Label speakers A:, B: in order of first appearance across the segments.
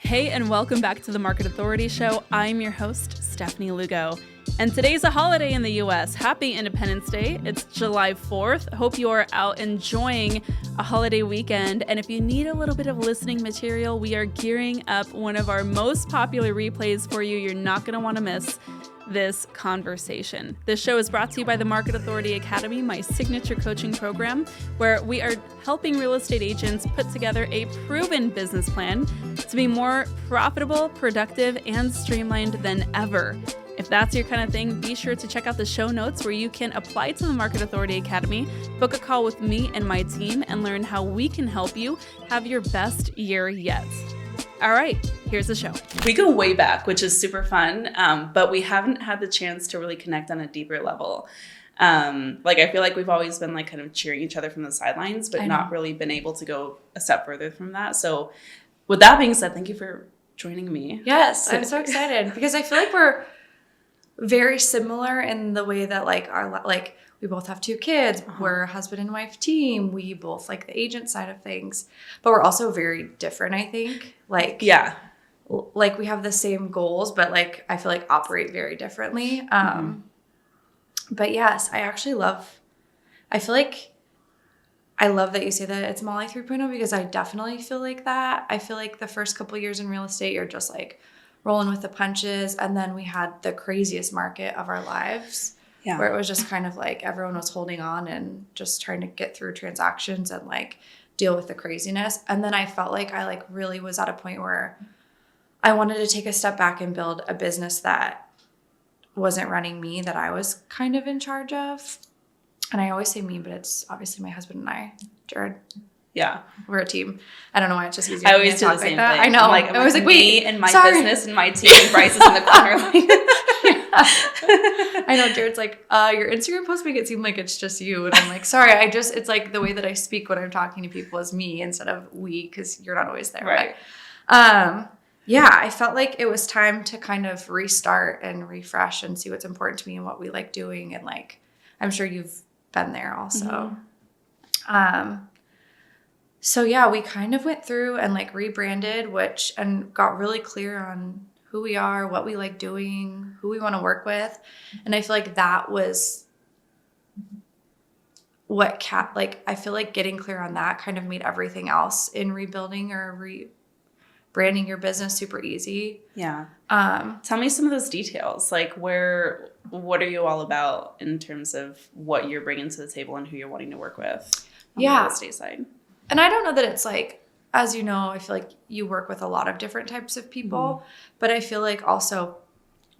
A: Hey, and welcome back to the Market Authority Show. I'm your host, Stefanie Lugo. And today's a holiday in the U.S. Happy Independence Day. It's July 4th. Hope you are out enjoying a holiday weekend. And if you need a little bit of listening material, we are gearing up one of our most popular replays for you. You're not going to want to miss this conversation. This show is brought to you by the Market Authority Academy, my signature coaching program, where we are helping real estate agents put together a proven business plan to be more profitable, productive, and streamlined than ever. If that's your kind of thing, be sure to check out the show notes where you can apply to the Market Authority Academy, book a call with me and my team, and learn how we can help you have your best year yet. All right, here's the show. We go way back, which is super fun, but we haven't had the chance to really connect on a deeper level. I feel like we've always been kind of cheering each other from the sidelines, but not really been able to go a step further from that. So with that being said, thank you for joining me.
B: Yes, I'm so excited because I feel like we're very similar in the way that we both have two kids. We're a husband and wife team. We both like the agent side of things, but we're also very different, I think. We have the same goals, but I feel like operate very differently. But yes, I love that you say that it's Molly 3.0 because I definitely feel like that. I feel like the first couple years in real estate, you're just rolling with the punches. And then we had the craziest market of our lives where it was just kind of everyone was holding on and just trying to get through transactions and deal with the craziness. And then I felt like I really was at a point where I wanted to take a step back and build a business that wasn't running me, that I was kind of in charge of. And I always say me, but it's obviously my husband and I, Jared.
A: Yeah.
B: We're a team. I don't know why it's just easier.
A: I always do the same thing.
B: I know.
A: I was
B: wait,
A: me and my business and my team, and Bryce is in the corner.
B: I know. Jared's your Instagram posts make it seem like it's just you. And I'm sorry. It's the way that I speak when I'm talking to people is me instead of we, because you're not always there.
A: Right.
B: But, I felt like it was time to kind of restart and refresh and see what's important to me and what we like doing. And I'm sure you've been there also. So we kind of went through and rebranded, and got really clear on who we are, what we like doing, who we want to work with. And I feel like that was what I feel like getting clear on that kind of made everything else in rebuilding or rebranding your business super easy. Yeah.
A: Tell me some of those details. What are you all about in terms of what you're bringing to the table and who you're wanting to work with on the real estate side?
B: And I don't know that it's as you know, I feel like you work with a lot of different types of people, but I feel like also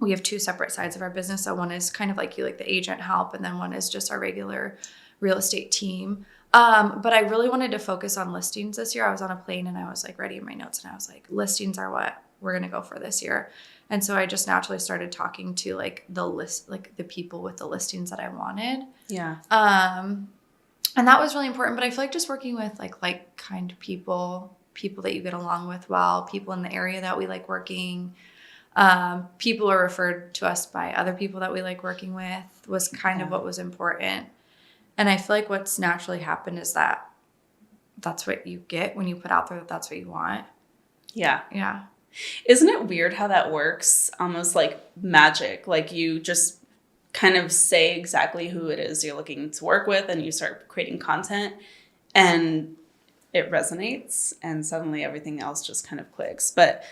B: we have two separate sides of our business. So one is kind of like the agent help, and then one is just our regular real estate team. But I really wanted to focus on listings this year. I was on a plane and I was writing my notes and I was listings are what we're going to go for this year. And so I just naturally started talking to the people with the listings that I wanted.
A: Yeah.
B: And that was really important, but I feel like just working with like-kind people that you get along with well, people in the area that we like working, people are referred to us by other people that we like working with was kind of what was important. And I feel like what's naturally happened is that that's what you get when you put out there that that's what you want.
A: Yeah.
B: Yeah.
A: Isn't it weird how that works? Almost like magic. You just kind of say exactly who it is you're looking to work with and you start creating content and it resonates and suddenly everything else just kind of clicks. But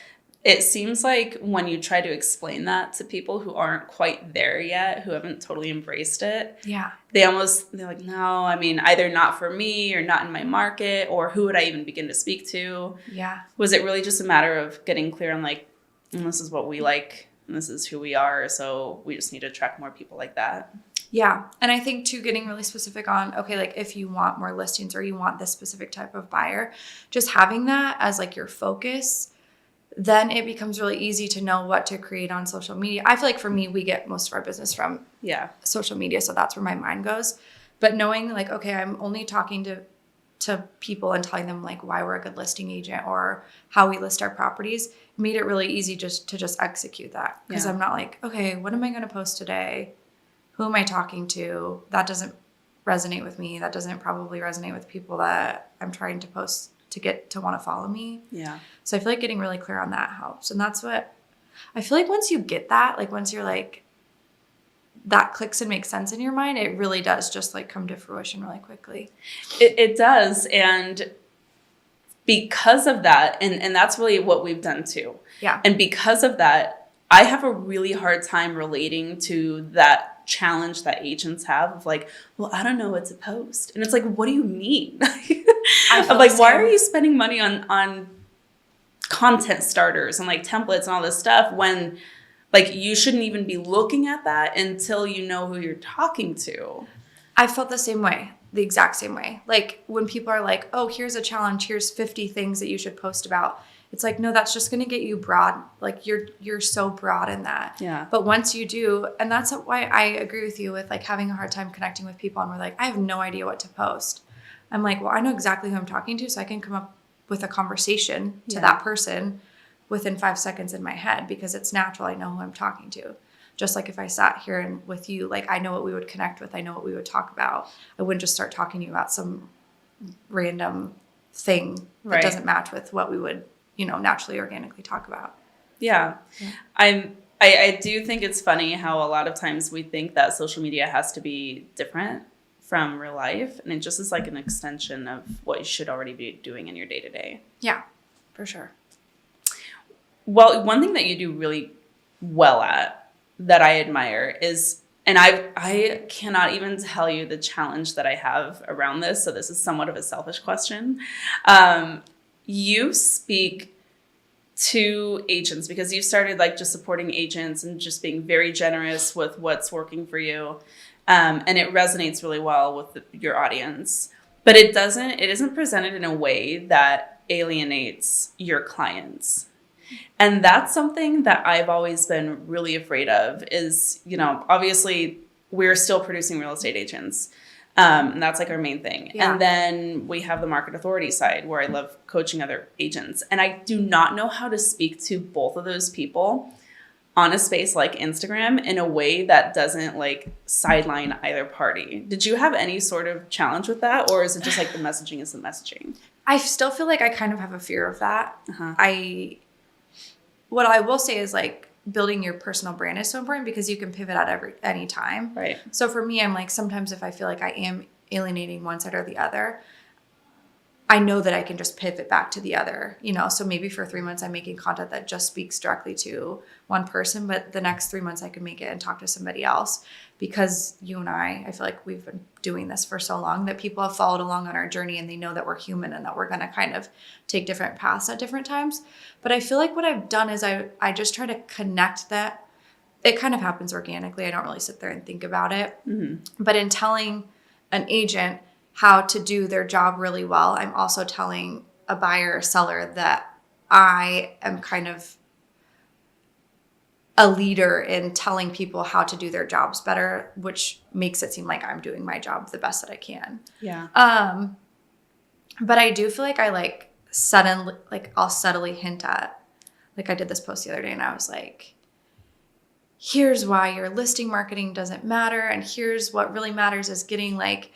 A: it seems like when you try to explain that to people who aren't quite there yet, who haven't totally embraced it, they're like, no, either not for me or not in my market, or who would I even begin to speak to?
B: Yeah.
A: Was it really just a matter of getting clear on this is what we like and this is who we are, so we just need to attract more people like that?
B: Yeah. And I think too, getting really specific on, okay, if you want more listings or you want this specific type of buyer, just having that as your focus, then it becomes really easy to know what to create on social media. I feel like for me, we get most of our business from social media. So that's where my mind goes. But knowing okay, I'm only talking to people and telling them why we're a good listing agent or how we list our properties made it really easy to execute that. Because I'm not okay, what am I going to post today? Who am I talking to? That doesn't resonate with me. That doesn't probably resonate with people that I'm trying to post to get to want to follow me.
A: Yeah.
B: So I feel like getting really clear on that helps. And that's what I feel like once you get that, like once you're like, that clicks and makes sense in your mind, it really does just like come to fruition really quickly.
A: It does. And because of that, and that's really what we've done too.
B: Yeah.
A: And because of that, I have a really hard time relating to that challenge that agents have of like, well, I don't know what to post. And it's like, what do you mean? I'm like, why are you spending money on content starters and like templates and all this stuff when like you shouldn't even be looking at that until you know who you're talking to?
B: I felt the same way, the exact same way. Like when people are like, oh, here's a challenge, here's 50 things that you should post about. It's like, no, that's just going to get you broad. Like you're so broad in that.
A: Yeah.
B: But once you do, and that's why I agree with you with like having a hard time connecting with people and we're like, I have no idea what to post. I'm like, well, I know exactly who I'm talking to, so I can come up with a conversation to that person within 5 seconds in my head because it's natural. I know who I'm talking to. Just like if I sat here and with you, like I know what we would connect with. I know what we would talk about. I wouldn't just start talking to you about some random thing that doesn't match with what we would, naturally, organically talk about.
A: Yeah. I do think it's funny how a lot of times we think that social media has to be different from real life. And it just is like an extension of what you should already be doing in your day to day.
B: Yeah, for sure.
A: Well, one thing that you do really well at that I admire is, and I cannot even tell you the challenge that I have around this. So this is somewhat of a selfish question. You speak to agents because you started like just supporting agents and just being very generous with what's working for you. And it resonates really well with your audience, but it isn't presented in a way that alienates your clients. And that's something that I've always been really afraid of is, obviously we're still producing real estate agents. And that's like our main thing. Yeah. And then we have the market authority side where I love coaching other agents. And I do not know how to speak to both of those people on a space like Instagram in a way that doesn't like sideline either party. Did you have any sort of challenge with that? Or is it just like the messaging is the messaging?
B: I still feel like I kind of have a fear of that. Uh-huh. What I will say is like building your personal brand is so important because you can pivot at any time.
A: Right.
B: So for me, I'm like, sometimes if I feel like I am alienating one side or the other, I know that I can just pivot back to the other, so maybe for 3 months I'm making content that just speaks directly to one person, but the next 3 months I can make it and talk to somebody else because you and I feel like we've been doing this for so long that people have followed along on our journey and they know that we're human and that we're going to kind of take different paths at different times. But I feel like what I've done is I just try to connect that. It kind of happens organically. I don't really sit there and think about it. Mm-hmm. But in telling an agent how to do their job really well, I'm also telling a buyer or seller that I am kind of a leader in telling people how to do their jobs better, which makes it seem like I'm doing my job the best that I can.
A: Yeah.
B: But I do feel like I'll subtly hint at, like I did this post the other day and I was like, here's why your listing marketing doesn't matter. And here's what really matters is getting like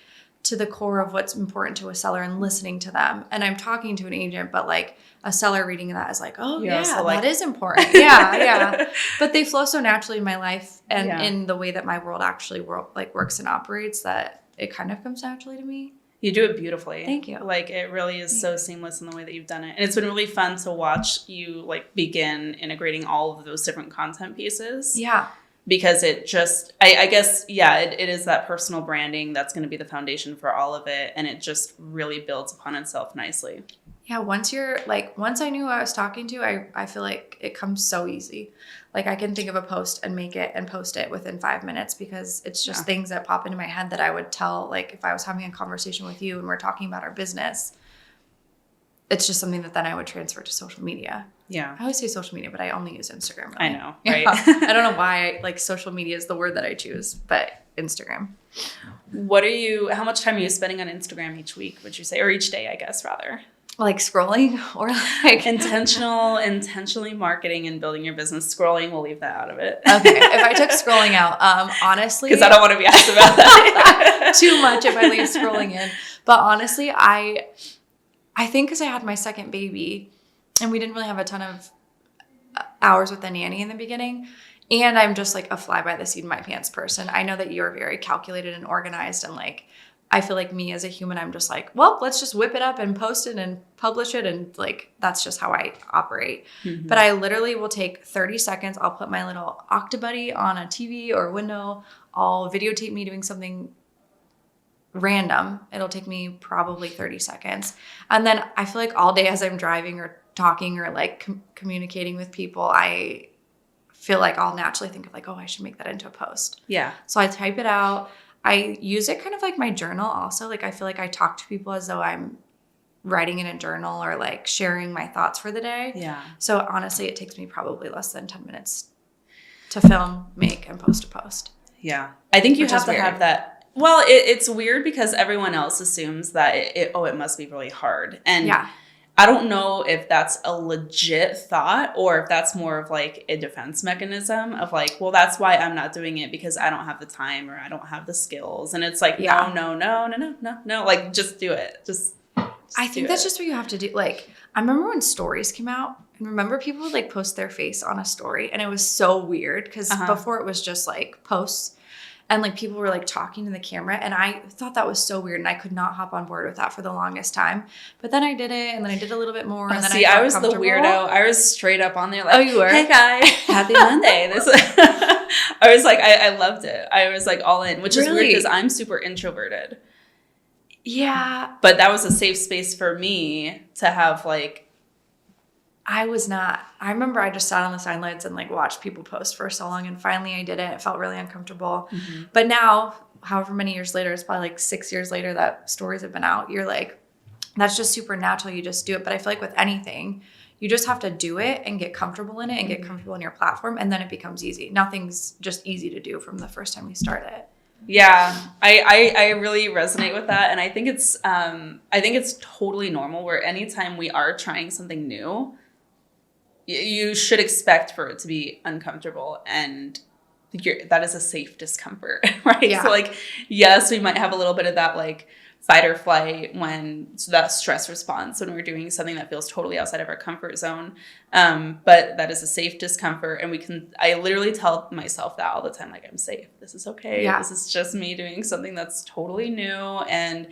B: to the core of what's important to a seller and listening to them. And I'm talking to an agent, but like a seller reading that is like, oh yeah, so like, that is important. Yeah. But they flow so naturally in my life and in the way that my world actually works and operates that it kind of comes naturally to me.
A: You do it beautifully.
B: Thank you.
A: Like it really is so seamless in the way that you've done it. And it's been really fun to watch you like begin integrating all of those different content pieces.
B: Yeah.
A: Because it just, I guess, it is that personal branding that's going to be the foundation for all of it. And it just really builds upon itself nicely.
B: Yeah, once I knew who I was talking to, I feel like it comes so easy. Like I can think of a post and make it and post it within 5 minutes because it's just things that pop into my head that I would tell, like if I was having a conversation with you and we're talking about our business, it's just something that then I would transfer to social media.
A: Yeah.
B: I always say social media, but I only use Instagram. Really.
A: I know, right?
B: I don't know why social media is the word that I choose, but Instagram.
A: How much time are you spending on Instagram each week, would you say? Or each day, I guess, rather?
B: Like scrolling or like
A: intentionally marketing and building your business. Scrolling, we'll leave that out of it.
B: Okay. If I took scrolling out, honestly.
A: Because I don't want to be asked about that.
B: Too much if I leave scrolling in. But honestly, I I think because I had my second baby and we didn't really have a ton of hours with the nanny in the beginning. And I'm just like a fly by the seat in my pants person. I know that you're very calculated and organized. And like, I feel like me as a human, I'm just like, well, let's just whip it up and post it and publish it. And like, that's just how I operate. Mm-hmm. But I literally will take 30 seconds. I'll put my little Octobuddy on a TV or window. I'll videotape me doing something random. It'll take me probably 30 seconds. And then I feel like all day as I'm driving or talking or like communicating with people, I feel like I'll naturally think of like, oh, I should make that into a post.
A: Yeah.
B: So I type it out. I use it kind of like my journal also. Like I feel like I talk to people as though I'm writing in a journal or like sharing my thoughts for the day.
A: Yeah.
B: So honestly, it takes me probably less than 10 minutes to film, make, and post a post.
A: Yeah. I think you have to have that. Well, it's weird because everyone else assumes that it must be really hard. And yeah. I don't know if that's a legit thought or if that's more of like a defense mechanism of like, well, that's why I'm not doing it because I don't have the time or I don't have the skills. And it's like, no, like just do it.
B: I think that's just what you have to do. Like, I remember when stories came out and remember people would like post their face on a story and it was so weird because before it was just like posts. And like people were like talking to the camera and I thought that was so weird and I could not hop on board with that for the longest time. But then I did it and then I did a little bit more. And then
A: I was the weirdo. I was straight up on there like,
B: oh, you were?
A: Hey guys, happy Monday. I was like, I loved it. I was like all in, which is weird because I'm super introverted.
B: Yeah.
A: But that was a safe space for me to have like.
B: I was not. I remember I just sat on the sidelines and like watched people post for so long and finally I did it. It felt really uncomfortable. Mm-hmm. But now, however many years later, it's probably like 6 years later that stories have been out. You're like, that's just super natural. You just do it. But I feel like with anything, you just have to do it and get comfortable in it and get comfortable in your platform. And then it becomes easy. Nothing's just easy to do from the first time you start it.
A: Yeah, I really resonate with that. And I think it's totally normal where anytime we are trying something new, you should expect for it to be uncomfortable and that is a safe discomfort, right? Yeah. So like, yes, we might have a little bit of that like fight or flight that stress response when we're doing something that feels totally outside of our comfort zone. But that is a safe discomfort. And I literally tell myself that all the time, like I'm safe. This is okay. Yeah. This is just me doing something that's totally new. And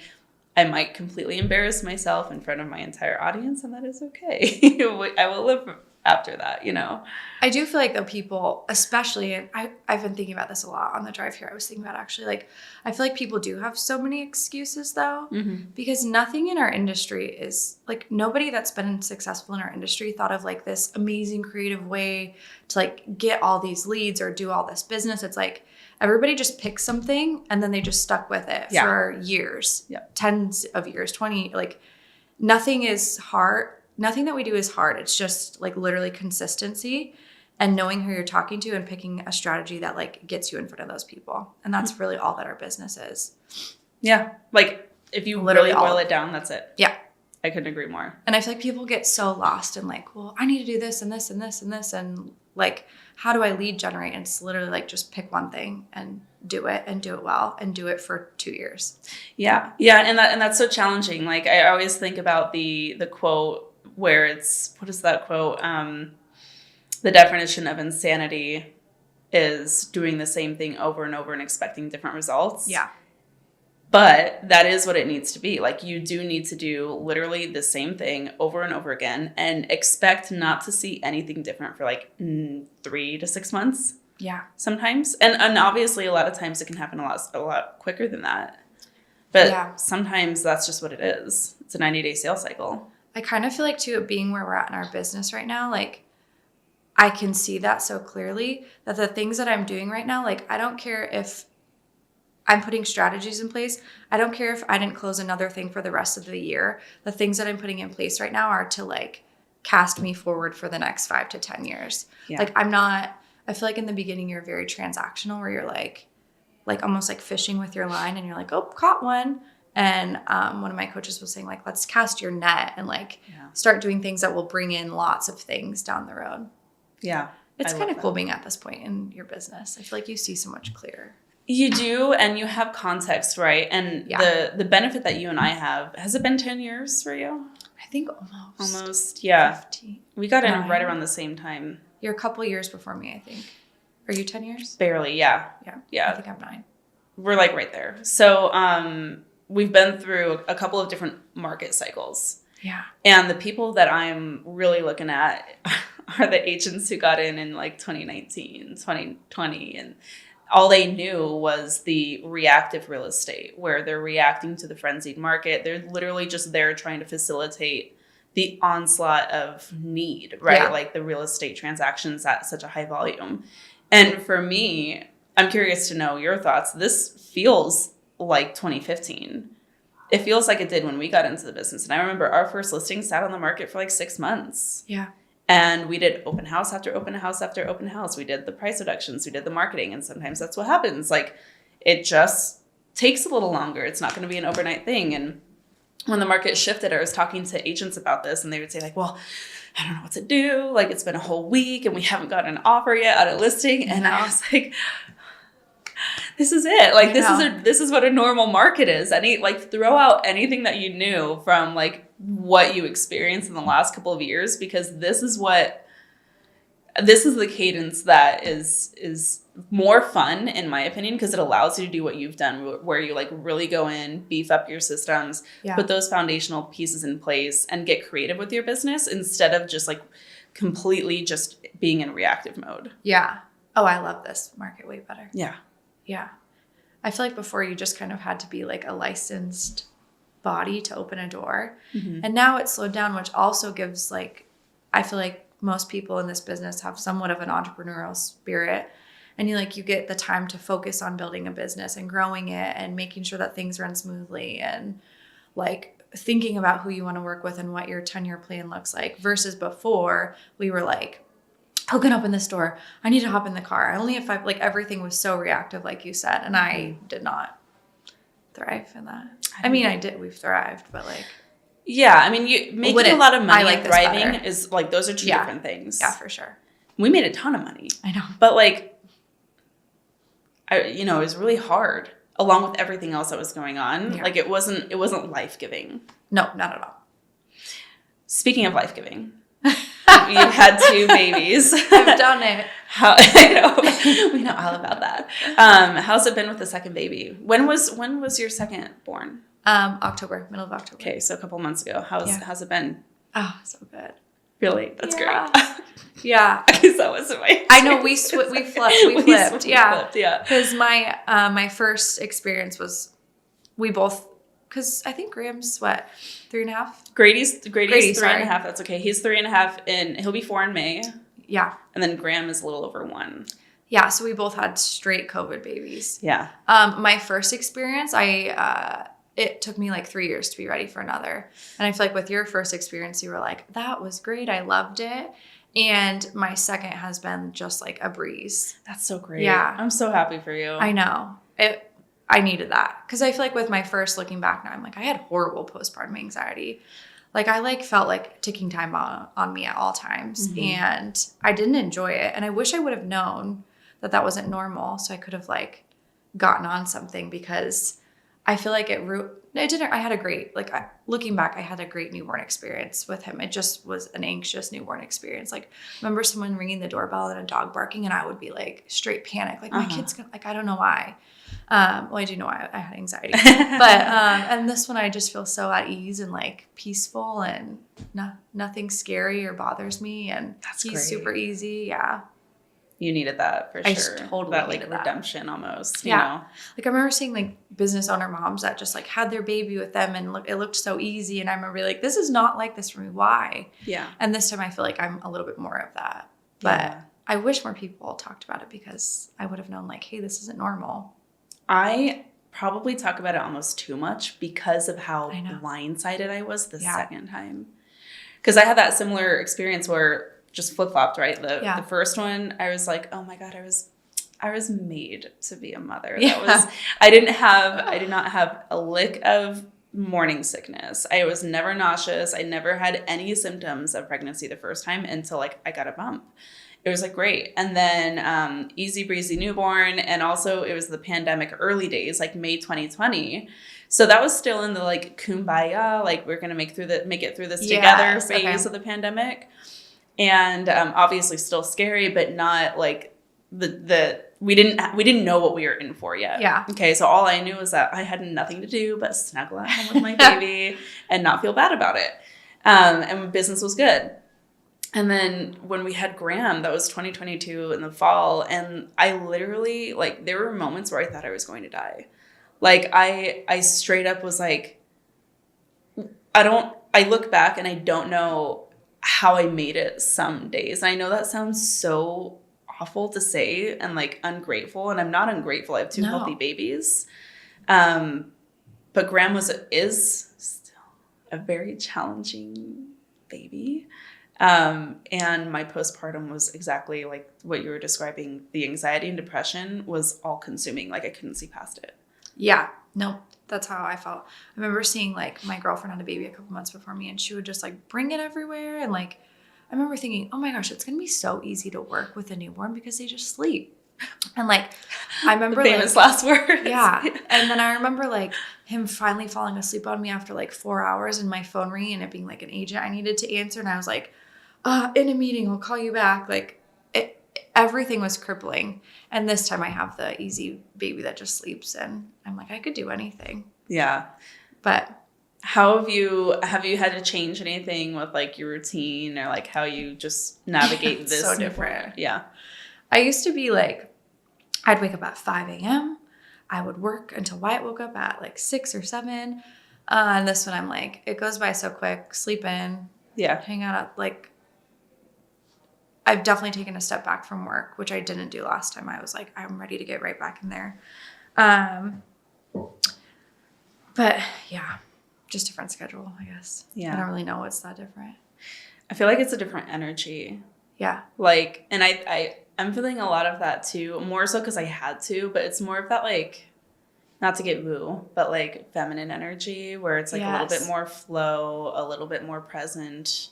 A: I might completely embarrass myself in front of my entire audience and that is okay. I will live after that, you know?
B: I do feel like though people, especially, and I've been thinking about this a lot on the drive here. I was thinking about actually like, I feel like people do have so many excuses though, because nothing in our industry is like nobody that's been successful in our industry thought of like this amazing creative way to like get all these leads or do all this business. It's like everybody just picked something and then they just stuck with it for years, tens of years, 20, like nothing is hard. Nothing that we do is hard. It's just like literally consistency and knowing who you're talking to and picking a strategy that like gets you in front of those people. And that's really all that our business is.
A: Yeah. Like if you literally boil it down, that's it.
B: Yeah.
A: I couldn't agree more.
B: And I feel like people get so lost in like, well, I need to do this and this and this and this. And like, how do I lead generate? And it's literally like, just pick one thing and do it well and do it for 2 years.
A: Yeah. Yeah. And that's so challenging. Like I always think about the quote, where it's, what is that quote? The definition of insanity is doing the same thing over and over and expecting different results.
B: Yeah.
A: But that is what it needs to be. Like you do need to do literally the same thing over and over again and expect not to see anything different for like 3 to 6 months.
B: Yeah.
A: Sometimes. And obviously a lot of times it can happen a lot quicker than that. But sometimes that's just what it is. It's a 90-day sales cycle.
B: I kind of feel like too, being where we're at in our business right now, like I can see that so clearly that the things that I'm doing right now, like I don't care if I'm putting strategies in place. I don't care if I didn't close another thing for the rest of the year. The things that I'm putting in place right now are to like cast me forward for the next 5 to 10 years. Yeah. Like I feel like in the beginning, you're very transactional where you're like almost like fishing with your line and you're like, oh, caught one. And one of my coaches was saying, like, let's cast your net and, like, start doing things that will bring in lots of things down the road.
A: Yeah.
B: It's kind of cool being at this point in your business. I feel like you see so much clearer.
A: You do, and you have context, right? And the benefit that you and I have, has it been 10 years for you?
B: I I think
A: almost, yeah.
B: 15.
A: We got in right around the same time.
B: You're a couple years before me, I think. Are you 10 years?
A: Barely, yeah.
B: Yeah. I think I'm 9.
A: We're like right there. So we've been through a couple of different market cycles.
B: Yeah.
A: And the people that I'm really looking at are the agents who got in like 2019, 2020. And all they knew was the reactive real estate, where they're reacting to the frenzied market. They're literally just there trying to facilitate the onslaught of need, right?
B: Yeah.
A: Like the real estate transactions at such a high volume. And for me, I'm curious to know your thoughts. This feels like 2015. It feels like it did when we got into the business. And I remember our first listing sat on the market for like 6 months.
B: Yeah.
A: And we did open house after open house after open house. We did the price reductions. We did the marketing. And sometimes that's what happens. Like, it just takes a little longer. It's not going to be an overnight thing. And when the market shifted, I was talking to agents about this. And they would say like, well, I don't know what to do. Like, it's been a whole week and we haven't got an offer yet on a listing. And I was like, this is it. Like, this is what a normal market is. Throw out anything that you knew from like what you experienced in the last couple of years, because this is the cadence that is more fun, in my opinion, because it allows you to do what you've done, where you like really go in, beef up your systems, put those foundational pieces in place and get creative with your business instead of just like completely just being in reactive mode.
B: Yeah. Oh, I love this market way better.
A: Yeah.
B: Yeah. I feel like before you just kind of had to be like a licensed body to open a door. Mm-hmm. And now it's slowed down, which also gives like, I feel like most people in this business have somewhat of an entrepreneurial spirit. And you get the time to focus on building a business and growing it and making sure that things run smoothly and like thinking about who you want to work with and what your 10-year plan looks like, versus before we were like, who can open this door? I need to hop in the car. I only have 5, like everything was so reactive, like you said. And I did not thrive in that. I mean, I did, we've thrived, but like.
A: Yeah. I mean, you making a lot of money and thriving is like, those are two different things.
B: Yeah, for sure.
A: We made a ton of money.
B: I know.
A: But like, it was really hard along with everything else that was going on. Yeah. Like it wasn't life-giving.
B: No, not at all.
A: Speaking of life-giving, you've had 2 babies.
B: I've done it.
A: I know. We know all about that. How's it been with the second baby? When was your second born?
B: October, middle of October.
A: Okay, so a couple months ago. How's it been?
B: Oh, so good.
A: Really? That's great.
B: Yeah.
A: Okay, so was my.
B: I know we flipped. We flipped, yeah.
A: Because
B: my first experience was we both, because I think Graham's 3.5.
A: Grady's 3.5. That's okay. He's 3.5 and he'll be 4 in May.
B: Yeah.
A: And then Graham is a little over 1.
B: Yeah. So we both had straight COVID babies.
A: Yeah.
B: My first experience, it took me like 3 years to be ready for another. And I feel like with your first experience, you were like, that was great. I loved it. And my second has been just like a breeze.
A: That's so great.
B: Yeah.
A: I'm so happy for you.
B: I know. I needed that. Because I feel like with my first, looking back now, I'm like, I had horrible postpartum anxiety. Like I felt like ticking time on me at all times. Mm-hmm. And I didn't enjoy it. And I wish I would have known that wasn't normal. So I could have like gotten on something, because I feel like it didn't. I had a great, looking back, I had a great newborn experience with him. It just was an anxious newborn experience. Like, remember someone ringing the doorbell and a dog barking, and I would be like straight panic. Like, my kid's gonna, I don't know why. Well, I do know why I had anxiety, but and this one I just feel so at ease and like peaceful, and nothing scary or bothers me, and he's great. Super easy. Yeah.
A: You needed that for sure.
B: I totally
A: that
B: needed
A: redemption almost.
B: Yeah.
A: You know?
B: Like I remember seeing like business owner moms that just like had their baby with them, and it looked so easy. And I remember like, this is not like this for me. Why?
A: Yeah.
B: And this time I feel like I'm a little bit more of that. But I wish more people talked about it, because I would have known like, hey, this isn't normal.
A: I probably talk about it almost too much because of how blindsided I was the second time. Because I had that similar experience where just flip-flopped, right? The first one, I was like, oh my God, I was made to be a mother. That was, I did not have a lick of morning sickness. I was never nauseous. I never had any symptoms of pregnancy the first time until like I got a bump. It was like great. And then easy breezy newborn. And also it was the pandemic early days, like May 2020. So that was still in the like kumbaya, like we're going to make it through this together phase of the pandemic. And obviously still scary, but not like we didn't know what we were in for yet.
B: Yeah.
A: Okay. So all I knew was that I had nothing to do but snuggle at home with my baby and not feel bad about it. And business was good. And then when we had Graham, that was 2022 in the fall. And I literally, like, there were moments where I thought I was going to die. Like, I straight up was like, I look back and I don't know how I made it some days. And I know that sounds so awful to say and, like, ungrateful. And I'm not ungrateful. I have two healthy babies. But Graham is still a very challenging baby. And my postpartum was exactly like what you were describing. The anxiety and depression was all consuming. Like I couldn't see past it.
B: Yeah, no, that's how I felt. I remember seeing like my girlfriend had a baby a couple months before me and she would just like bring it everywhere. And like, I remember thinking, oh my gosh, it's going to be so easy to work with a newborn because they just sleep. And like, I remember
A: the famous last words.
B: Yeah. And then I remember like him finally falling asleep on me after like 4 hours and my phone ringing and it being like an agent I needed to answer. And I was like, in a meeting, I'll call you back. Like everything was crippling. And this time I have the easy baby that just sleeps and I'm like, I could do anything.
A: Yeah.
B: But
A: how have you had to change anything with like your routine or like how you just navigate this?
B: So different.
A: Yeah.
B: I used to be like, I'd wake up at 5 a.m. I would work until Wyatt woke up at like 6 or 7. And this one I'm like, it goes by so quick, sleep in.
A: Yeah.
B: Hang out at like, I've definitely taken a step back from work, which I didn't do last time. I was like, I'm ready to get right back in there. But yeah, just different schedule, I guess.
A: Yeah.
B: I don't really know what's that different.
A: I feel like it's a different energy.
B: Yeah.
A: Like, and I'm feeling a lot of that too, more so because I had to, but it's more of that like, not to get woo, but like feminine energy where it's like a little bit more flow, a little bit more present.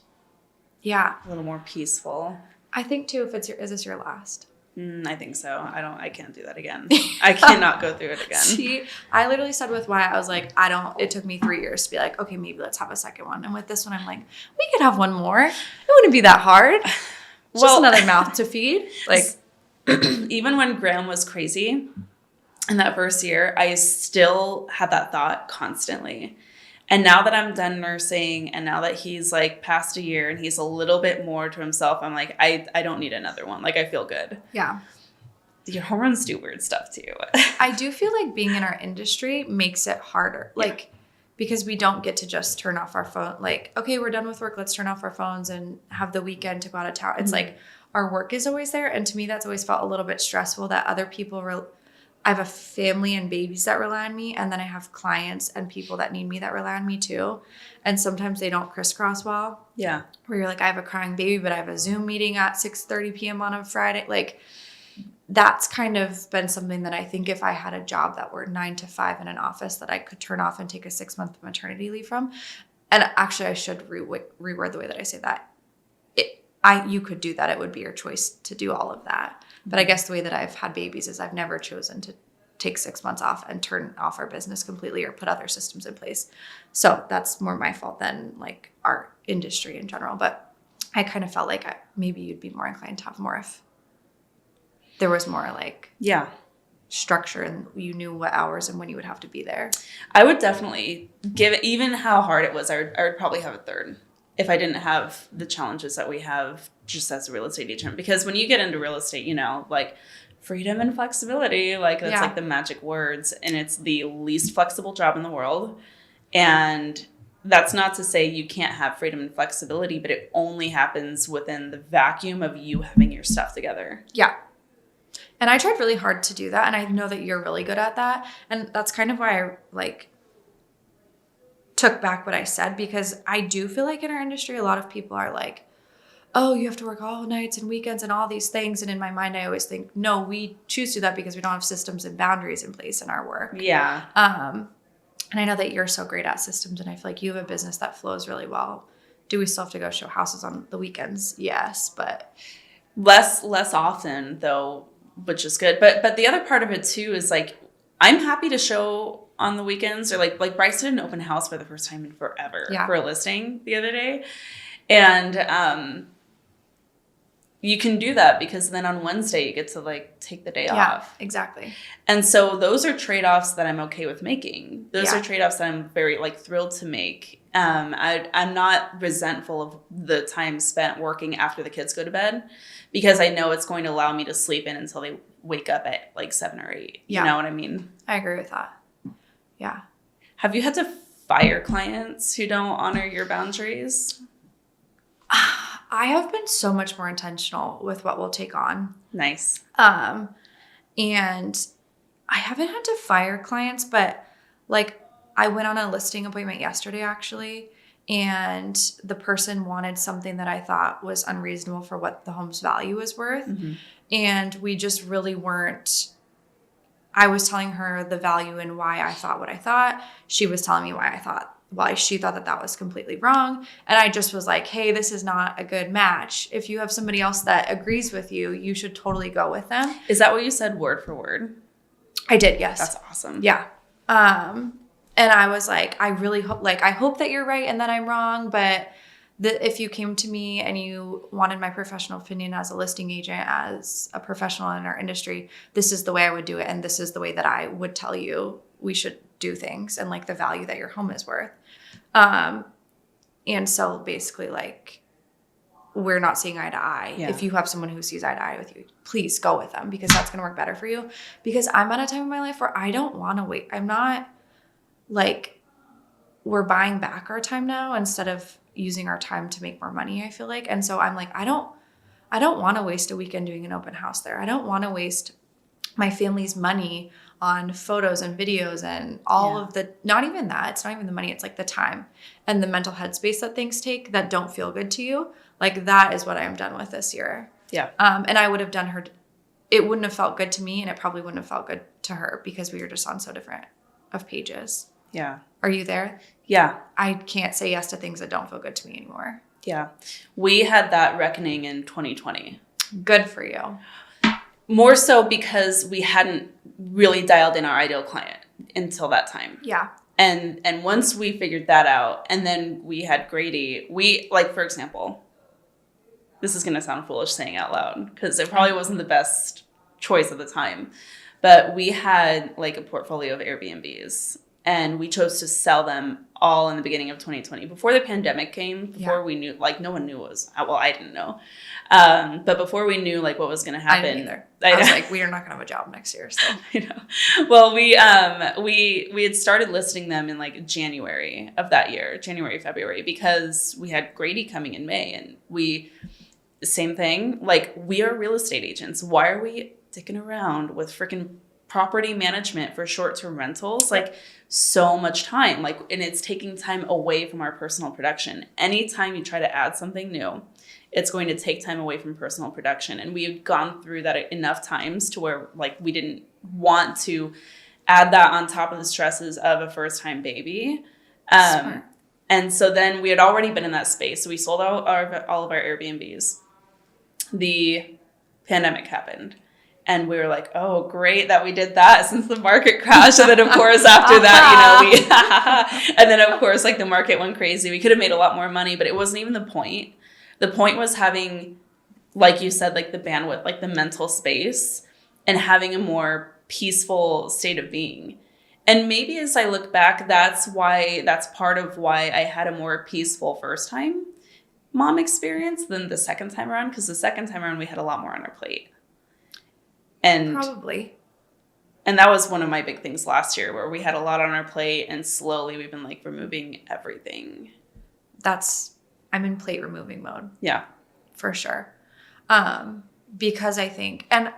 B: Yeah.
A: A little more peaceful.
B: I think too, is this your last?
A: I think so. I can't do that again. I cannot go through it again.
B: See, I literally said with Wyatt, I was like, it took me 3 years to be like, okay, maybe let's have a second one. And with this one, I'm like, we could have one more. It wouldn't be that hard. Just another mouth to feed. Like,
A: even when Graham was crazy in that first year, I still had that thought constantly. And now that I'm done nursing and now that he's like past a year and he's a little bit more to himself, I'm like, I don't need another one. Like, I feel good.
B: Yeah.
A: Your hormones do weird stuff too.
B: I do feel like being in our industry makes it harder. Yeah. Like, because we don't get to just turn off our phone. Like, okay, we're done with work. Let's turn off our phones and have the weekend to go out of town. It's like our work is always there. And to me, that's always felt a little bit stressful that other people I have a family and babies that rely on me. And then I have clients and people that need me that rely on me too. And sometimes they don't crisscross well.
A: Yeah.
B: Where you're like, I have a crying baby, but I have a Zoom meeting at 6:30 p.m. on a Friday. Like, that's kind of been something that I think if I had a job that were 9 to 5 in an office that I could turn off and take a 6-month maternity leave from. And actually, I should reword the way that I say that. You could do that. It would be your choice to do all of that. But I guess the way that I've had babies is I've never chosen to take 6 months off and turn off our business completely or put other systems in place. So that's more my fault than like our industry in general. But I kind of felt like maybe you'd be more inclined to have more if there was more like structure and you knew what hours and when you would have to be there.
A: I would definitely give it, even how hard it was, I would probably have a third if I didn't have the challenges that we have just as a real estate agent. Because when you get into real estate, you know, like freedom and flexibility, like that's like the magic words, and it's the least flexible job in the world. And that's not to say you can't have freedom and flexibility, but it only happens within the vacuum of you having your stuff together.
B: Yeah. And I tried really hard to do that. And I know that you're really good at that. And that's kind of why I like took back what I said, because I do feel like in our industry, a lot of people are like, oh, you have to work all nights and weekends and all these things. And in my mind, I always think, no, we choose to do that because we don't have systems and boundaries in place in our work.
A: Yeah.
B: And I know that you're so great at systems, and I feel like you have a business that flows really well. Do we still have to go show houses on the weekends? Yes, but
A: less often though, which is good. But the other part of it too is like I'm happy to show on the weekends, or like Bryce did an open house for the first time in forever for a listing the other day, and you can do that because then on Wednesday you get to like take the day off.
B: Exactly.
A: And so those are trade-offs that I'm okay with making. Those are trade-offs that I'm very like thrilled to make. I'm not resentful of the time spent working after the kids go to bed, because I know it's going to allow me to sleep in until they wake up at like 7 or 8. You know what I mean?
B: I agree with that. Yeah.
A: Have you had to fire clients who don't honor your boundaries?
B: I have been so much more intentional with what we'll take on.
A: Nice.
B: And I haven't had to fire clients, but like I went on a listing appointment yesterday actually, and the person wanted something that I thought was unreasonable for what the home's value is worth. Mm-hmm. And we just really weren't. I was telling her the value and why I thought what I thought. She was telling me why she thought that was completely wrong. And I just was like, hey, this is not a good match. If you have somebody else that agrees with you, you should totally go with them.
A: Is that what you said word for word?
B: I did, yes.
A: That's awesome.
B: Yeah. And I was like, I really hope, I hope that you're right and that I'm wrong. But if you came to me and you wanted my professional opinion as a listing agent, as a professional in our industry, this is the way I would do it. And this is the way that I would tell you we should do things, and like the value that your home is worth. And so basically like we're not seeing eye to eye. Yeah. If you have someone who sees eye to eye with you, please go with them, because that's going to work better for you. Because I'm at a time in my life where I don't want to wait. I'm not like, we're buying back our time now instead of using our time to make more money, I feel like. And so I'm like, I don't want to waste a weekend doing an open house there. I don't want to waste my family's money on photos and videos and all of the, not even that, it's not even the money, it's like the time and the mental headspace that things take that don't feel good to you. Like that is what I'm done with this year. Yeah. And I would have done her, it wouldn't have felt good to me, and it probably wouldn't have felt good to her, because we were just on so different of pages. Yeah. Are you there? Yeah. I can't say yes to things that don't feel good to me anymore.
A: Yeah. We had that reckoning in 2020.
B: Good for you.
A: More so because we hadn't really dialed in our ideal client until that time. Yeah. And once we figured that out, and then we had Grady, we, like, for example, this is going to sound foolish saying out loud because it probably wasn't the best choice at the time, but we had like a portfolio of Airbnbs, and we chose to sell them all in the beginning of 2020 before the pandemic came, before we knew, like, no one knew what was, well, I didn't know. But before we knew like what was going to happen.
B: I didn't either. I was like, we are not going to have a job next year. So
A: I know. Well, we had started listing them in like January of that year, January, February, because we had Grady coming in May, and same thing. Like, we are real estate agents. Why are we dicking around with freaking property management for short-term rentals? Like, so much time, like, and it's taking time away from our personal production. Anytime you try to add something new, it's going to take time away from personal production. And we had gone through that enough times to where like we didn't want to add that on top of the stresses of a first-time baby. And so then we had already been in that space. So we sold out all of our Airbnbs. The pandemic happened. And we were like, oh, great that we did that since the market crashed. And then, of course, after that, and then, of course, like the market went crazy. We could have made a lot more money, but it wasn't even the point. The point was having, like you said, like the bandwidth, like the mental space, and having a more peaceful state of being. And maybe as I look back, that's part of why I had a more peaceful first time mom experience than the second time around, because the second time around we had a lot more on our plate. And probably. And that was one of my big things last year, where we had a lot on our plate, and slowly we've been like removing everything.
B: I'm in plate removing mode.
A: Yeah.
B: For sure. Because I think, and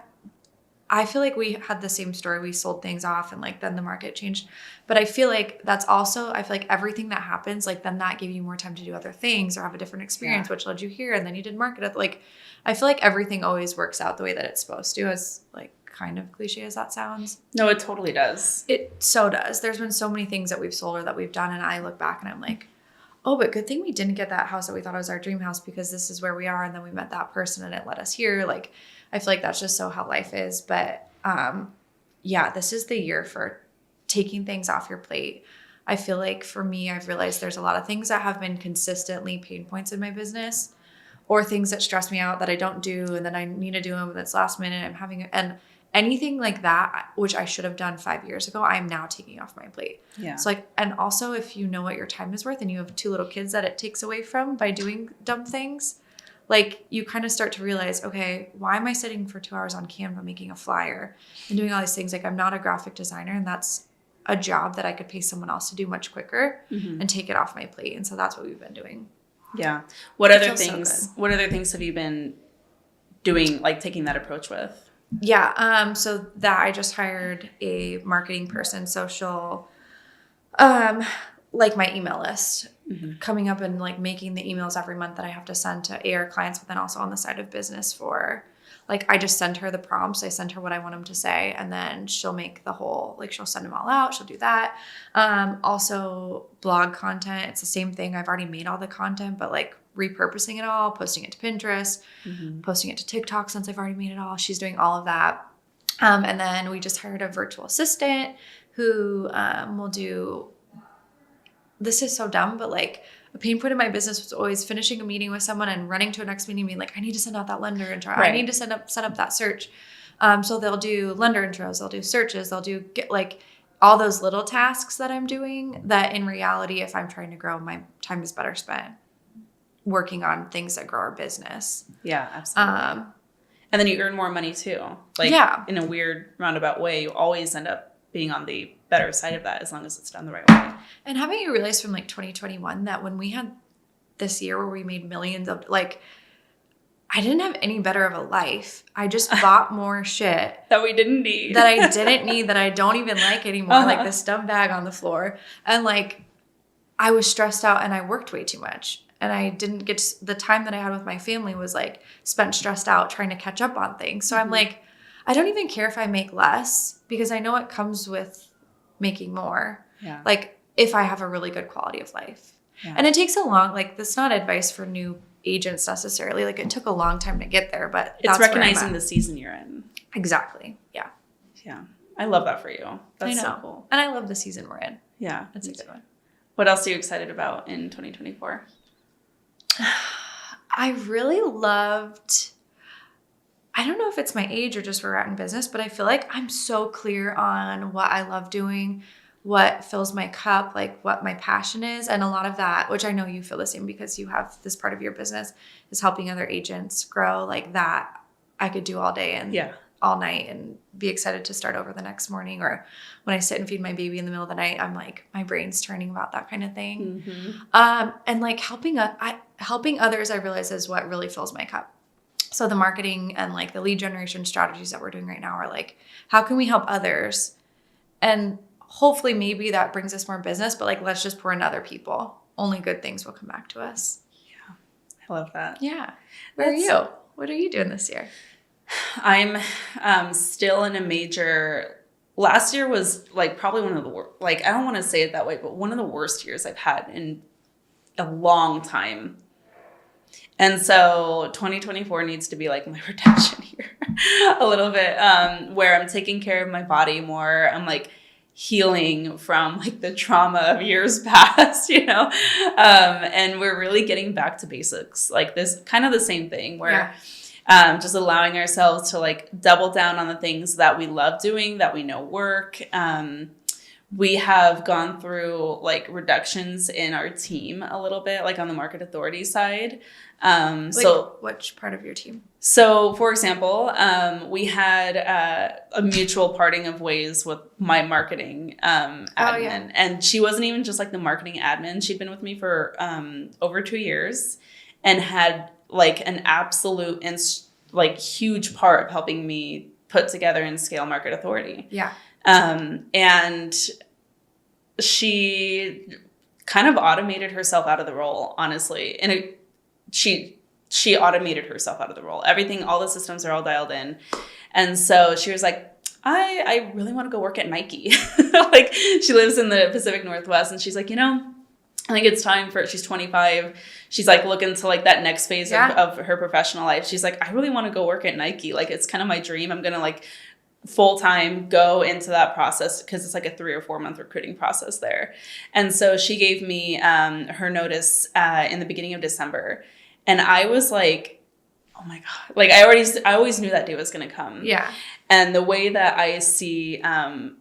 B: I feel like we had the same story. We sold things off, and like then the market changed. But I feel like I feel like everything that happens, like then that gave you more time to do other things or have a different experience, which led you here. And then you did market. Like, I feel like everything always works out the way that it's supposed to, as like kind of cliche as that sounds.
A: No, it totally does.
B: It so does. There's been so many things that we've sold or that we've done, and I look back and I'm like, oh, but good thing we didn't get that house that we thought was our dream house, because this is where we are, and then we met that person and it led us here. Like, I feel like that's just so how life is. But yeah, this is the year for taking things off your plate. I feel like for me, I've realized there's a lot of things that have been consistently pain points in my business, or things that stress me out that I don't do, and then I need to do them, and it's last minute. And anything like that, which I should have done 5 years ago, I'm now taking off my plate.
A: Yeah.
B: So like, and also if you know what your time is worth and you have 2 little kids that it takes away from by doing dumb things, like you kind of start to realize, okay, why am I sitting for 2 hours on Canva making a flyer and doing all these things? Like, I'm not a graphic designer, and that's a job that I could pay someone else to do much quicker and take it off my plate. And so that's what we've been doing.
A: Yeah. What other things have you been doing, like taking that approach with?
B: Yeah. So that I just hired a marketing person, social, like my email list, coming up and like making the emails every month that I have to send to AR clients, but then also on the side of business for, like, I just send her the prompts. I send her what I want them to say, and then she'll make the whole, like, she'll send them all out. She'll do that. Also blog content. It's the same thing. I've already made all the content, but like repurposing it all, posting it to Pinterest, posting it to TikTok since I've already made it all. She's doing all of that. And then we just hired a virtual assistant who will do, this is so dumb, but like a pain point in my business was always finishing a meeting with someone and running to a next meeting being like, I need to send out that lender intro. Right. I need to set up that search. So they'll do lender intros, they'll do searches, they'll do like all those little tasks that I'm doing that in reality, if I'm trying to grow, my time is better spent working on things that grow our business.
A: Yeah, absolutely. And then you earn more money too. Like, in a weird roundabout way, you always end up being on the better side of that as long as it's done the right way.
B: And haven't you realized from like 2021 that when we had this year where we made millions of, like, I didn't have any better of a life. I just bought more shit
A: that we didn't need.
B: That I didn't need, that I don't even like anymore. Like this dumb bag on the floor. And like, I was stressed out and I worked way too much. And I didn't get the time that I had with my family was like spent stressed out trying to catch up on things. So I'm like, I don't even care if I make less, because I know it comes with making more. Yeah. Like if I have a really good quality of life. Yeah. And it takes a long, like, that's not advice for new agents necessarily. Like, it took a long time to get there, but
A: it's recognizing the season you're in.
B: Exactly. Yeah.
A: Yeah. I love that for you. That's so cool.
B: And I love the season we're in.
A: Yeah.
B: That's a good one.
A: What else are you excited about in 2024?
B: I really loved, I don't know if it's my age or just where we're at in business, but I feel like I'm so clear on what I love doing, what fills my cup, like what my passion is. And a lot of that, which I know you feel the same because you have this part of your business is helping other agents grow, like that I could do all day and all night and be excited to start over the next morning. Or when I sit and feed my baby in the middle of the night, I'm like, my brain's turning about that kind of thing. And like helping others, I realize is what really fills my cup. So the marketing and like the lead generation strategies that we're doing right now are like, how can we help others? And hopefully maybe that brings us more business, but like, let's just pour into other people. Only good things will come back to us.
A: Yeah. I love that.
B: Yeah. Where are you? What are you doing this year?
A: I'm still in a major, last year was like probably one of the worst, like, I don't want to say it that way, but one of the worst years I've had in a long time. And so 2024 needs to be like my redemption year a little bit, where I'm taking care of my body more. I'm like healing from like the trauma of years past, you know? And we're really getting back to basics, like this kind of the same thing where just allowing ourselves to like double down on the things that we love doing, that we know work. We have gone through like reductions in our team a little bit, like on the market authority side.
B: So which part of your team?
A: So for example, we had a mutual parting of ways with my marketing admin. And she wasn't even just like the marketing admin. She'd been with me for over 2 years and had like an absolute and like huge part of helping me put together and scale market authority.
B: Yeah.
A: And she kind of automated herself out of the role, honestly. And she she automated herself out of the role. Everything, all the systems are all dialed in. And so she was like, I really want to go work at Nike. Like, she lives in the Pacific Northwest, and she's like, I think it's time she's 25. She's like looking to like that next phase of her professional life. She's like, I really want to go work at Nike. Like, it's kind of my dream. I'm going to like full-time go into that process, because it's like a 3 or 4 month recruiting process there. And so she gave me her notice in the beginning of December. And I was like, oh my God. Like, I always knew that day was going to come.
B: Yeah.
A: And the way that I see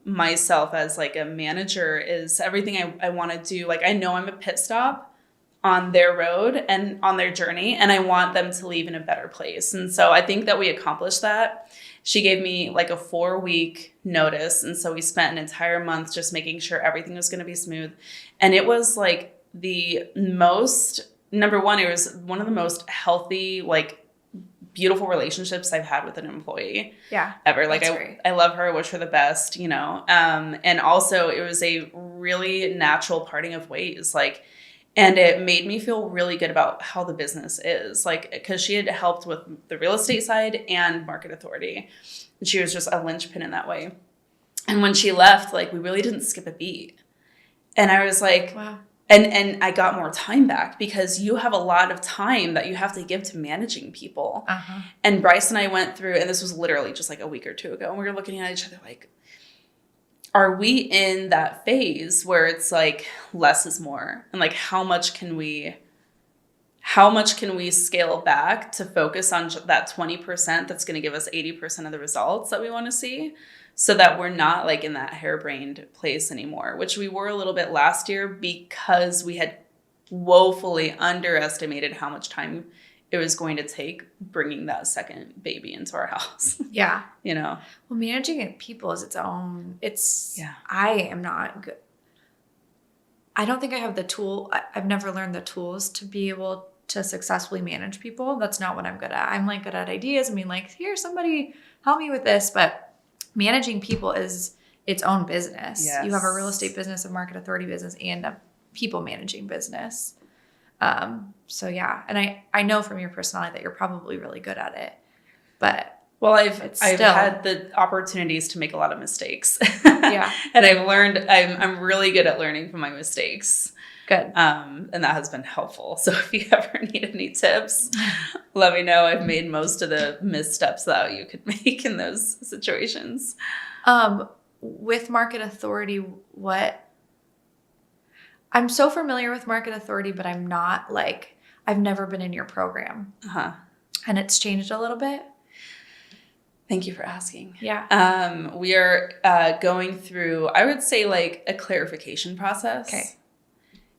A: myself as like a manager is everything I want to do. Like, I know I'm a pit stop on their road and on their journey, and I want them to leave in a better place. And so I think that we accomplished that. She gave me like a 4-week notice. And so we spent an entire month just making sure everything was going to be smooth. And it was like number one, it was one of the most healthy, like, beautiful relationships I've had with an employee ever. Like, I love her, wish her the best, and also it was a really natural parting of ways. Like, and it made me feel really good about how the business is, like, because she had helped with the real estate side and market authority. And she was just a linchpin in that way. And when she left, like, we really didn't skip a beat. And I was like, wow. And I got more time back, because you have a lot of time that you have to give to managing people. Uh-huh. And Bryce and I went through, and this was literally just like a week or two ago, and we were looking at each other like, are we in that phase where it's like less is more? And like, how much can we scale back to focus on that 20% that's going to give us 80% of the results that we want to see? So that we're not like in that harebrained place anymore, which we were a little bit last year, because we had woefully underestimated how much time it was going to take bringing that second baby into our house.
B: Yeah.
A: Well,
B: managing people is its own. I am not good. I don't think I have the tool. I've never learned the tools to be able to successfully manage people. That's not what I'm good at. I'm like good at ideas. I mean, like, here, somebody help me with this, but managing people is its own business. Yes. You have a real estate business, a market authority business, and a people managing business. So yeah. And I know from your personality that you're probably really good at it, but
A: I've had the opportunities to make a lot of mistakes. Yeah. And I've learned, I'm really good at learning from my mistakes.
B: Good.
A: And that has been helpful. So if you ever need any tips, let me know. I've made most of the missteps that you could make in those situations.
B: With market authority, I'm so familiar with market authority, but I'm not like, I've never been in your program. Uh-huh. And it's changed a little bit.
A: Thank you for asking.
B: Yeah.
A: We are going through, I would say, like a clarification process.
B: Okay.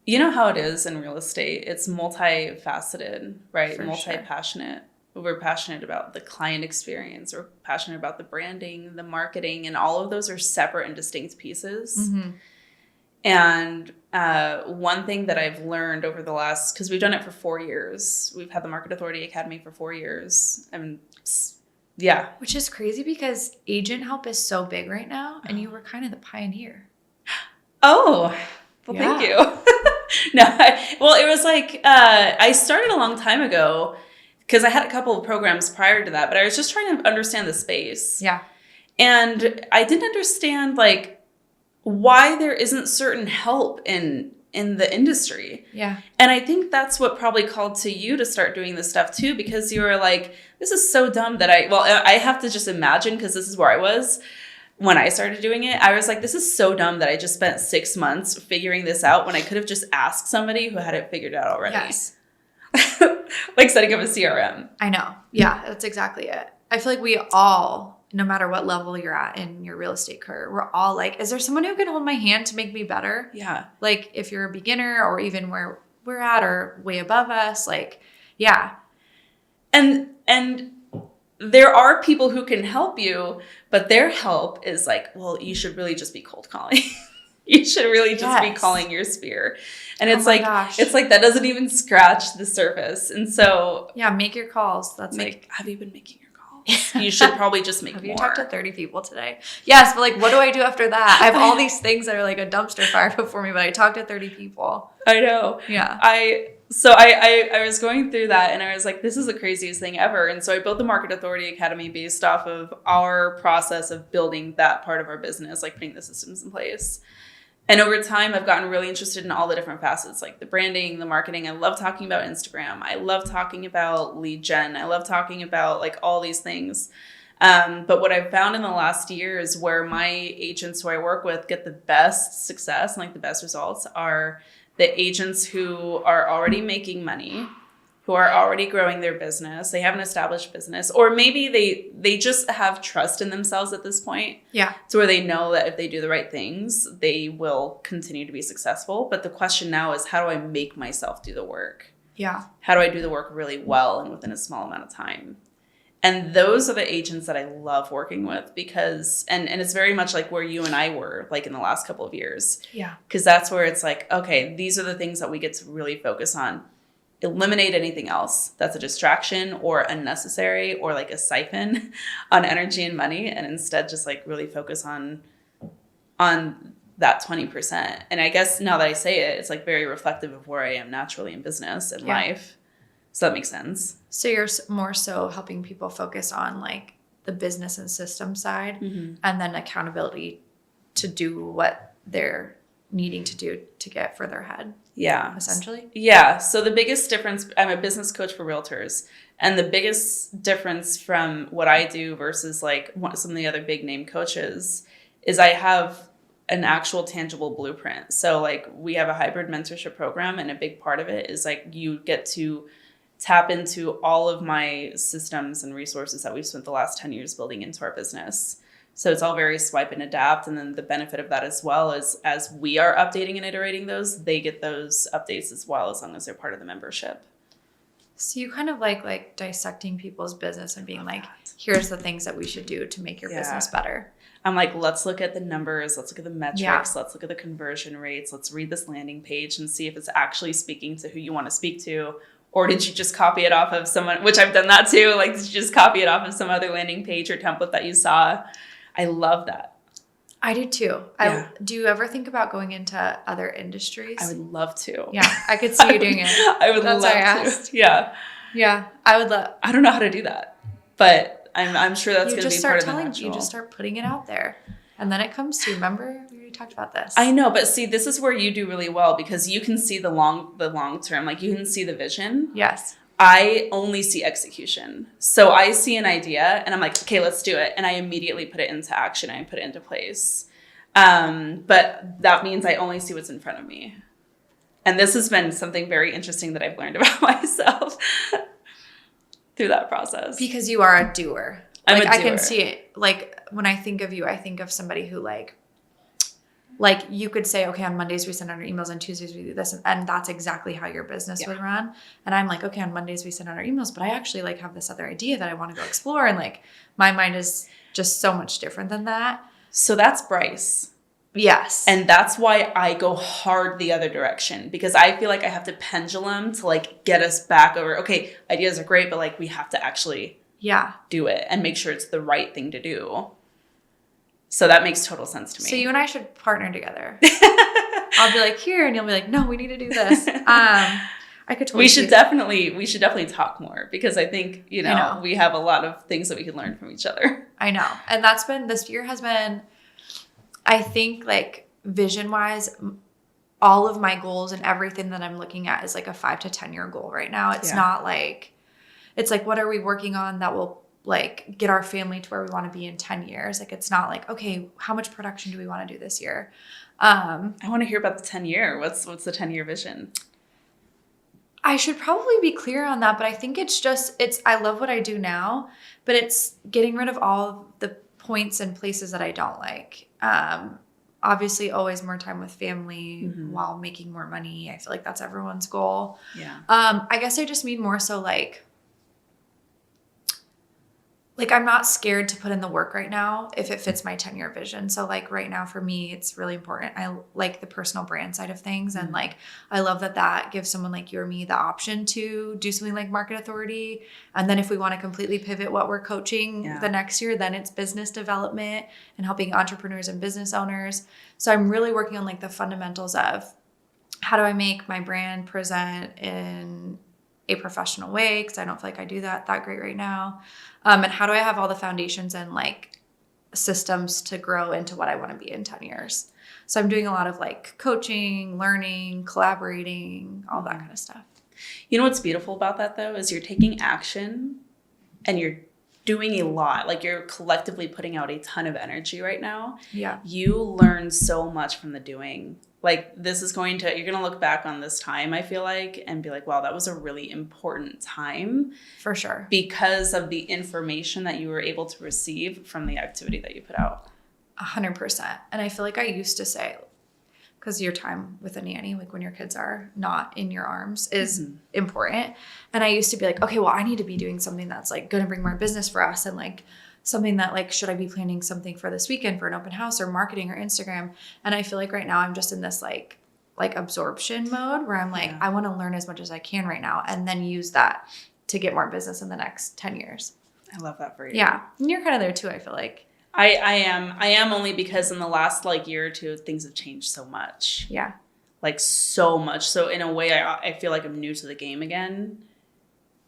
A: You know how it is in real estate. It's multifaceted, right?
B: For
A: Multi-passionate. Sure. We're passionate about the client experience. We're passionate about the branding, the marketing, and all of those are separate and distinct pieces. Mm-hmm. And one thing that I've learned over the last, because we've done it for 4 years. We've had the Market Authority Academy for 4 years. Yeah.
B: Which is crazy, because agent help is so big right now, and you were kind of the pioneer.
A: Oh, well, thank you. No, it was like, I started a long time ago, because I had a couple of programs prior to that, but I was just trying to understand the space.
B: Yeah.
A: And I didn't understand like why there isn't certain help in the industry.
B: Yeah.
A: And I think that's what probably called to you to start doing this stuff too, because you were like, this is so dumb that I have to just imagine, because this is where I was when I started doing it. I was like, this is so dumb that I just spent 6 months figuring this out when I could have just asked somebody who had it figured out already.
B: Yes.
A: Like setting up a CRM.
B: I know. Yeah, that's exactly it. I feel like we all, no matter what level you're at in your real estate career, we're all like, is there someone who can hold my hand to make me better?
A: Yeah.
B: Like if you're a beginner or even where we're at or way above us, like, yeah.
A: And there are people who can help you, but their help is like, well, you should really just be cold calling. You should really just be calling your sphere. And it's like, it's like that doesn't even scratch the surface. And so.
B: Yeah, make your calls. Have
A: you been making your calls? You should probably just make more.
B: Have you talked to 30 people today? Yes, but like, what do I do after that? I have all these things that are like a dumpster fire before me, but I talked to 30 people.
A: I know.
B: Yeah.
A: So I was going through that and I was like, this is the craziest thing ever. And so I built the Market Authority Academy based off of our process of building that part of our business, like putting the systems in place. And over time, I've gotten really interested in all the different facets, like the branding, the marketing. I love talking about Instagram. I love talking about lead gen. I love talking about like all these things. But what I've found in the last year is where my agents who I work with get the best success and like the best results are the agents who are already making money, who are already growing their business. They have an established business, or maybe they just have trust in themselves at this point.
B: Yeah.
A: To where they know that if they do the right things, they will continue to be successful. But the question now is, how do I make myself do the work?
B: Yeah.
A: How do I do the work really well and within a small amount of time? And those are the agents that I love working with because, and it's very much like where you and I were like in the last couple of years.
B: Yeah.
A: Because that's where it's like, okay, these are the things that we get to really focus on. Eliminate anything else that's a distraction or unnecessary or like a siphon on energy and money, and instead just like really focus on that 20%. And I guess now that I say it, it's like very reflective of where I am naturally in business and life. So that makes sense.
B: So you're more so helping people focus on like the business and system side, and then accountability to do what they're needing to do to get further ahead.
A: Yeah.
B: Essentially.
A: Yeah. So the biggest difference, I'm a business coach for realtors, and the biggest difference from what I do versus like some of the other big name coaches is I have an actual tangible blueprint. So like we have a hybrid mentorship program, and a big part of it is like you get to tap into all of my systems and resources that we've spent the last 10 years building into our business. So it's all very swipe and adapt. And then the benefit of that as well is as we are updating and iterating those, they get those updates as well, as long as they're part of the membership.
B: So you kind of like dissecting people's business and being like, here's the things that we should do to make your business better.
A: I'm like, let's look at the numbers. Let's look at the metrics. Let's look at the conversion rates. Let's read this landing page and see if it's actually speaking to who you want to speak to. Or did you just copy it off of someone, which I've done that too. Like, did you just copy it off of some other landing page or template that you saw? I love that.
B: I do too. Yeah. Do you ever think about going into other industries?
A: I would love to.
B: Yeah, I could see you doing it.
A: I would love to. Yeah.
B: Yeah, I would love.
A: I don't know how to do that, but I'm sure that's going to be part of the natural.
B: You just start putting it out there, and then it comes to you. Remember, we already talked about this.
A: I know, but see, this is where you do really well because you can see the long term. Like you can see the vision.
B: Yes.
A: I only see execution. So I see an idea and I'm like, okay, let's do it. And I immediately put it into action. I put it into place. But that means I only see what's in front of me. And this has been something very interesting that I've learned about myself through that process.
B: Because you are a doer.
A: I'm a doer.
B: I can see it. Like when I think of you, I think of somebody who like you could say, okay, on Mondays we send out our emails, on Tuesdays we do this, and that's exactly how your business would run. And I'm like, okay, on Mondays we send out our emails, but I actually like have this other idea that I want to go explore, and like my mind is just so much different than that.
A: So that's Bryce.
B: Yes.
A: And that's why I go hard the other direction, because I feel like I have to pendulum to like get us back over, okay, ideas are great, but like we have to actually do it and make sure it's the right thing to do. So that makes total sense to me.
B: So you and I should partner together. I'll be like, here, and you'll be like, no, we need to do this. I could totally.
A: We should definitely talk more, because I think, you know, we have a lot of things that we can learn from each other.
B: I know. And this year has been, I think, like vision wise, all of my goals and everything that I'm looking at is like a 5 to 10 year goal right now. It's not like, it's like, what are we working on that will like get our family to where we want to be in 10 years. Like, it's not like, okay, how much production do we want to do this year?
A: I want to hear about the 10-year. What's the 10-year vision?
B: I should probably be clear on that, but I think I love what I do now, but it's getting rid of all the points and places that I don't like. Obviously always more time with family while making more money. I feel like that's everyone's goal.
A: Yeah.
B: I guess I just mean more so like I'm not scared to put in the work right now if it fits my 10-year vision. So like right now for me, it's really important. I like the personal brand side of things. And like, I love that gives someone like you or me the option to do something like Market Authority. And then if we want to completely pivot what we're coaching the next year, then it's business development and helping entrepreneurs and business owners. So I'm really working on like the fundamentals of how do I make my brand present in a professional way? Because I don't feel like I do that great right now. And how do I have all the foundations and like systems to grow into what I want to be in 10 years? So I'm doing a lot of like coaching, learning, collaborating, all that kind of stuff.
A: You know what's beautiful about that though is you're taking action and you're doing a lot. Like you're collectively putting out a ton of energy right now.
B: Yeah.
A: You learn so much from the doing. Like you're going to look back on this time, I feel like, and be like, wow, that was a really important time.
B: For sure.
A: Because of the information that you were able to receive from the activity that you put out.
B: 100%. And I feel like I used to say, because your time with a nanny, like when your kids are not in your arms, is important. And I used to be like, okay, well, I need to be doing something that's like going to bring more business for us. And like something that like, should I be planning something for this weekend for an open house or marketing or Instagram? And I feel like right now I'm just in this like absorption mode where I'm like, I want to learn as much as I can right now and then use that to get more business in the next 10 years.
A: I love that for you.
B: Yeah. And you're kind of there too, I feel like.
A: I am only because in the last like year or two, things have changed so much.
B: Yeah.
A: Like so much. So in a way, I feel like I'm new to the game again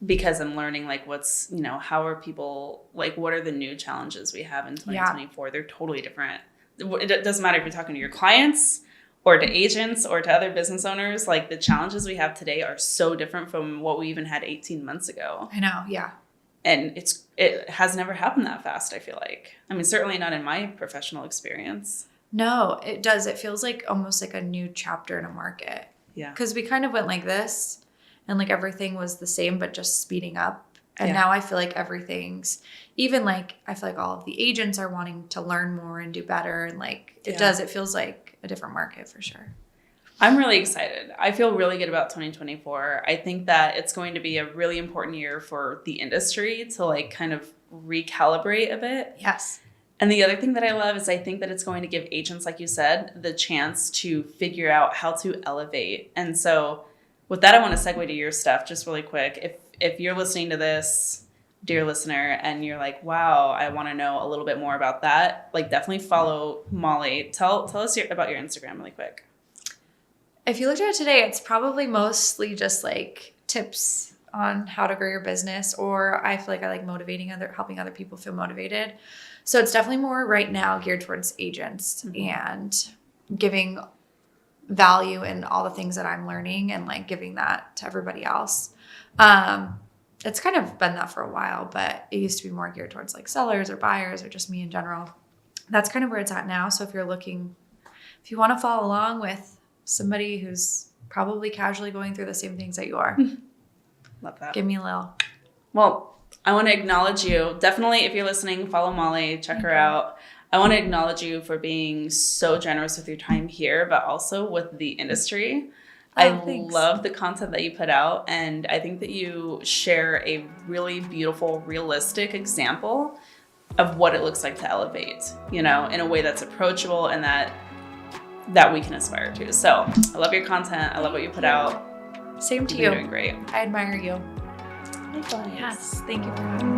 A: because I'm learning like what's, how are people, like what are the new challenges we have in 2024? Yeah. They're totally different. It doesn't matter if you're talking to your clients or to agents or to other business owners. Like the challenges we have today are so different from what we even had 18 months ago.
B: I know. Yeah.
A: And it has never happened that fast, I feel like. I mean, certainly not in my professional experience.
B: No, it does. It feels like almost like a new chapter in a market.
A: Yeah.
B: Because we kind of went like this and like everything was the same, but just speeding up. And now I feel like everything's even like, I feel like all of the agents are wanting to learn more and do better. And like it feels like a different market for sure.
A: I'm really excited. I feel really good about 2024. I think that it's going to be a really important year for the industry to like kind of recalibrate a bit.
B: Yes.
A: And the other thing that I love is I think that it's going to give agents, like you said, the chance to figure out how to elevate. And so with that, I want to segue to your stuff just really quick. If you're listening to this, dear listener, and you're like, wow, I want to know a little bit more about that, like definitely follow Molly. Tell us about your Instagram really quick.
B: If you looked at it today, it's probably mostly just like tips on how to grow your business, or I feel like I like helping other people feel motivated. So it's definitely more right now geared towards agents and giving value in all the things that I'm learning and like giving that to everybody else. It's kind of been that for a while, but it used to be more geared towards like sellers or buyers or just me in general. That's kind of where it's at now. So if you want to follow along with somebody who's probably casually going through the same things that you are.
A: Love that.
B: Give me a little.
A: Well, I want to acknowledge you. Definitely, if you're listening, follow Molly, check her out. I want to acknowledge you for being so generous with your time here, but also with the industry.
B: Thanks.
A: Love the content that you put out, and I think that you share a really beautiful, realistic example of what it looks like to elevate, in a way that's approachable and that we can aspire to. So I love your content. I love what you put out.
B: Same to you.
A: You're doing great.
B: I admire you.
A: Likewise.
B: Yes. Thank you for having me.